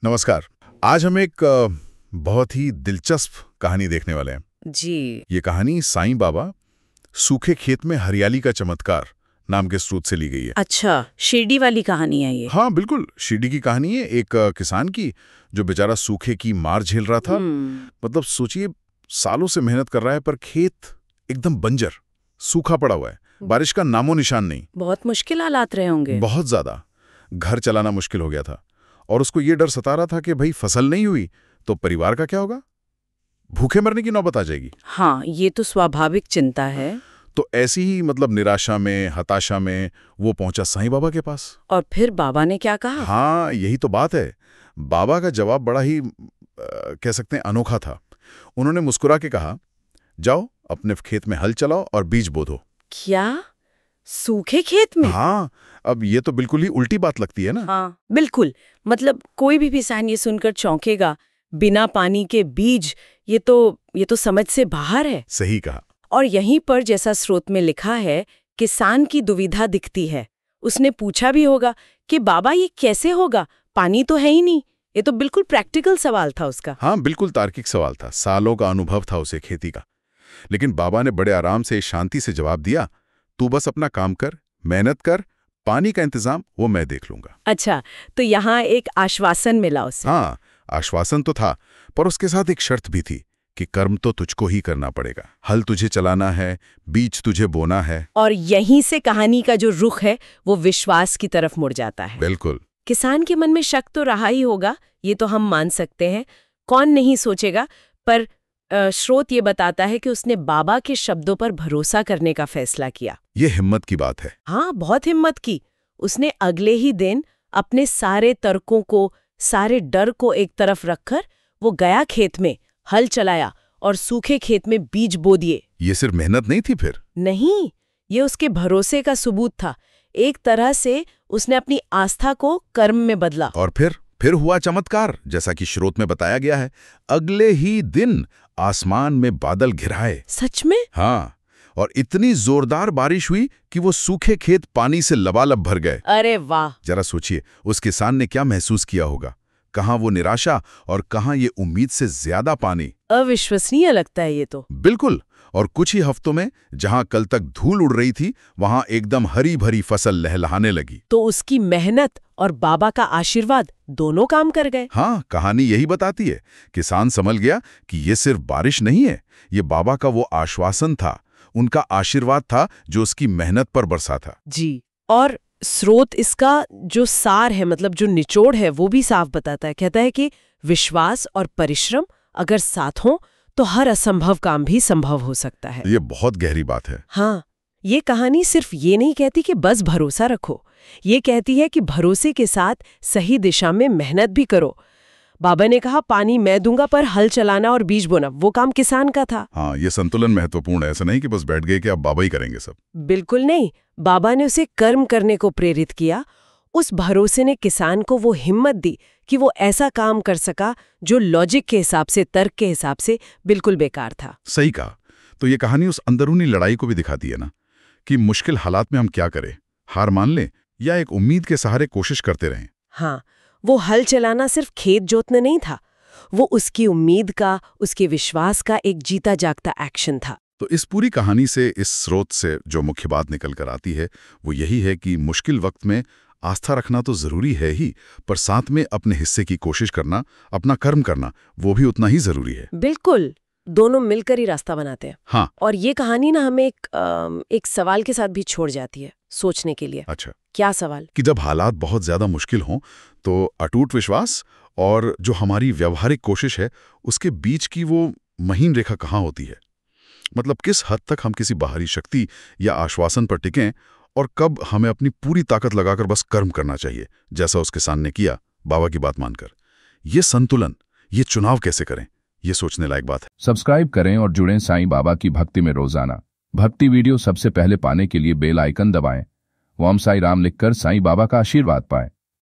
नमस्कार। आज हम एक बहुत ही दिलचस्प कहानी देखने वाले हैं। जी। ये कहानी साईं बाबा सूखे खेत में हरियाली का चमत्कार नाम के स्रोत से ली गई है। अच्छा, शिरडी वाली कहानी है ये। हाँ बिल्कुल, शिरडी की कहानी है एक किसान की जो बेचारा सूखे की मार झेल रहा था। मतलब सोचिए, सालों से मेहनत कर रहा है पर खेत एकदम बंजर सूखा पड़ा हुआ है, बारिश का नामो निशान नहीं। बहुत मुश्किल हालात रहे होंगे। बहुत ज्यादा। घर चलाना मुश्किल हो गया था और उसको ये डर सता रहा था कि भाई फसल नहीं हुई तो परिवार का क्या होगा, भूखे मरने की नौबत आ जाएगी। हाँ, ये तो स्वाभाविक चिंता है। तो ऐसी ही निराशा में, हताशा में वो पहुंचा साईं बाबा के पास। और फिर बाबा ने क्या कहा? हाँ, यही तो बात है। बाबा का जवाब बड़ा ही कह सकते हैं अनोखा था। उन्होंने मुस्कुरा के कहा, जाओ अपने खेत में हल चलाओ और बीज बो दो। क्या? सूखे खेत में? हाँ, अब ये तो बिल्कुल ही उल्टी बात लगती है ना। हाँ बिल्कुल। मतलब कोई भी किसान ये सुनकर चौंकेगा, बिना पानी के बीज, ये तो समझ से बाहर है। सही कहा। और यहीं पर जैसा स्रोत में लिखा है, किसान की दुविधा दिखती है। उसने पूछा भी होगा कि बाबा ये कैसे होगा, पानी तो है ही नहीं। ये तो बिल्कुल प्रैक्टिकल सवाल था उसका। हाँ बिल्कुल तार्किक सवाल था, सालों का अनुभव था उसे खेती का। लेकिन बाबा ने बड़े आराम से, शांति से जवाब दिया, तू बस अपना काम कर, मेहनत कर, पानी का इंतजाम वो मैं देख लूंगा। अच्छा, तो यहाँ एक आश्वासन मिला उसे। हाँ, आश्वासन तो था, पर उसके साथ एक शर्त भी थी कि कर्म तो तुझको ही करना पड़ेगा। हल तुझे चलाना है, बीज तुझे बोना है। और यहीं से कहानी का जो रुख है वो विश्वास की तरफ मुड़ जाता है। बिल्कुल। किसान के मन में शक तो रहा ही होगा, ये तो हम मान सकते हैं, कौन नहीं सोचेगा। पर स्रोत ये बताता है कि उसने बाबा के शब्दों पर भरोसा करने का फैसला किया। ये हिम्मत की बात है। हाँ, बहुत हिम्मत की। उसने अगले ही दिन अपने सारे तर्कों को, सारे डर को एक तरफ रखकर वो गया खेत में, हल चलाया और सूखे खेत में बीज बो दिए। ये सिर्फ मेहनत नहीं थी फिर? नहीं, ये उसके भरोसे का सबूत था। एक तरह से उसने अपनी आस्था को कर्म में बदला। और फिर हुआ चमत्कार, जैसा कि स्रोत में बताया गया है। अगले ही दिन आसमान में बादल घिराए। सच में? हाँ, और इतनी जोरदार बारिश हुई कि वो सूखे खेत पानी से लबालब भर गए। अरे वाह! जरा सोचिए, उस किसान ने क्या महसूस किया होगा। कहाँ वो निराशा और कहाँ ये उम्मीद से ज्यादा पानी। अविश्वसनीय लगता है ये तो। बिल्कुल। और कुछ ही हफ्तों में जहां कल तक धूल उड़ रही थी, वहां एकदम हरी भरी फसल लहलहाने लगी। तो उसकी मेहनत और बाबा का आशीर्वाद दोनों काम कर गए। हाँ, कहानी यही बताती है। किसान समझ गया कि ये सिर्फ बारिश नहीं है, ये बाबा का वो आश्वासन था, उनका आशीर्वाद था जो उसकी मेहनत पर बरसा था। जी। और स्रोत इसका जो सार है, मतलब जो निचोड़ है, वो भी साफ बताता है। कहता है कि विश्वास और परिश्रम अगर साथ हों तो हर असंभव काम भी संभव हो सकता है। ये बहुत गहरी बात है। हाँ, ये कहानी सिर्फ ये नहीं कहती कि बस भरोसा रखो, ये कहती है कि भरोसे के साथ सही दिशा में मेहनत भी करो। बाबा ने कहा पानी मैं दूंगा, पर हल चलाना और बीज बोना वो काम किसान का था। हाँ, ये संतुलन महत्वपूर्ण है। ऐसा नहीं कि बस बैठ गए कि अब बाबा ही करेंगे सब। बिल्कुल नहीं, बाबा ने उसे कर्म करने को प्रेरित किया। उस भरोसे ने किसान को वो हिम्मत दी कि वो ऐसा काम कर सका जो लॉजिक के हिसाब से, तर्क के हिसाब से बिल्कुल बेकार था। सही कहा। तो ये कहानी उस अंदरूनी लड़ाई को भी दिखाती है ना, कि मुश्किल हालात में हम क्या करें, हार मान लें या एक उम्मीद के सहारे कोशिश करते रहें। हाँ, वो हल चलाना सिर्फ खेत जोतना नहीं था, वो उसकी उम्मीद का, उसके विश्वास का एक जीता जागता एक्शन था। तो इस पूरी कहानी से, इस स्रोत से जो मुख्य बात निकल कर आती है वो यही है कि मुश्किल वक्त में आस्था रखना तो जरूरी है ही, पर साथ में अपने हिस्से की कोशिश करना, अपना कर्म करना, वो भी उतना ही जरूरी है। बिल्कुल, दोनों मिलकर ही रास्ता बनाते हैं। हाँ। और ये कहानी ना हमें एक सवाल के साथ भी छोड़ जाती है सोचने के लिए। अच्छा, क्या सवाल? कि जब हालात बहुत ज्यादा मुश्किल हों तो अटूट विश्वास और जो हमारी व्यवहारिक कोशिश है उसके बीच की वो महीन रेखा कहाँ होती है। मतलब किस हद तक हम किसी बाहरी शक्ति या आश्वासन पर टिकें और कब हमें अपनी पूरी ताकत लगाकर बस कर्म करना चाहिए, जैसा उस किसान ने किया बाबा की बात मानकर। ये संतुलन, ये चुनाव कैसे करें, ये सोचने लायक बात है। सब्सक्राइब करें और जुड़ें साईं बाबा की भक्ति में रोजाना। भक्ति वीडियो सबसे पहले पाने के लिए बेल आइकन दबाएं। ओम साई राम लिखकर साईं बाबा का आशीर्वाद पाएं।